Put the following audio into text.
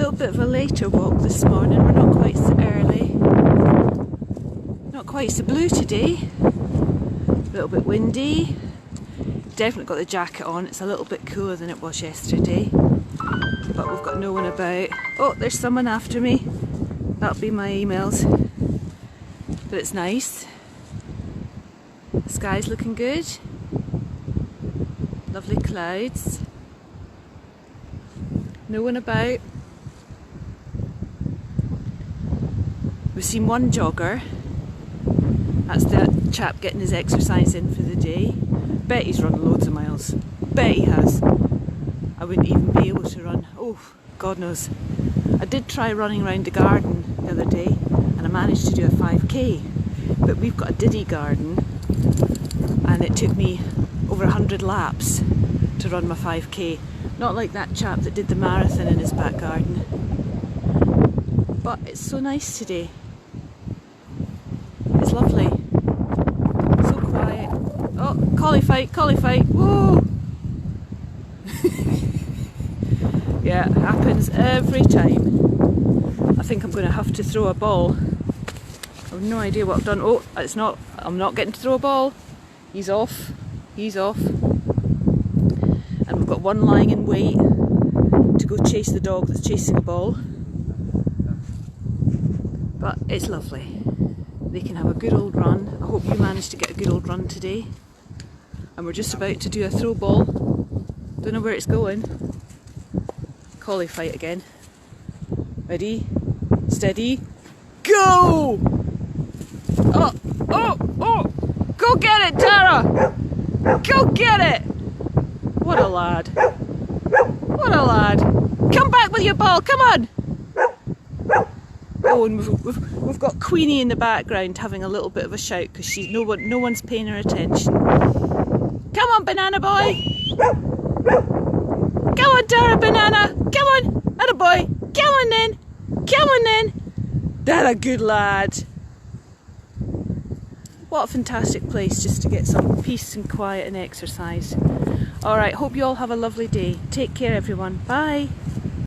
little bit of a later walk this morning. We're not quite so early. Not quite so blue today. A little bit windy. Definitely got the jacket on. It's a little bit cooler than it was yesterday. But we've got no one about. Oh, there's someone after me. That'll be my emails. But it's nice. The sky's looking good. Lovely clouds. No one about. We've seen one jogger. That's the chap getting his exercise in for the day. Bet he's run loads of miles. Bet he has. I wouldn't even be able to run. Oh, God knows. I did try running around the garden the other day and I managed to do a 5k. But we've got a diddy garden and it took me over 100 laps to run my 5k. Not like that chap that did the marathon in his back garden. But it's so nice today. It's lovely. So quiet. Oh, collie fight, collie fight. Whoa! Yeah, it happens every time. I think I'm going to have to throw a ball. I've no idea what I've done. Oh, it's not. I'm not getting to throw a ball. He's off. He's off. And we've got one lying in wait to go chase the dog that's chasing a ball. But it's lovely. They can have a good old run. I hope you managed to get a good old run today. And we're just about to do a throw ball. Don't know where it's going. Collie fight again. Ready? Steady. Go! Oh! Oh! Oh! Go get it, Dara! Go get it! What a lad. What a lad. Come back with your ball, come on! Oh, and we've got Queenie in the background having a little bit of a shout because no one's paying her attention. Come on, banana boy! Come on, Dara, banana! Come on! Attaboy! Come on then! Come on then! That's a good lad! What a fantastic place just to get some peace and quiet and exercise. Alright, hope you all have a lovely day. Take care everyone. Bye!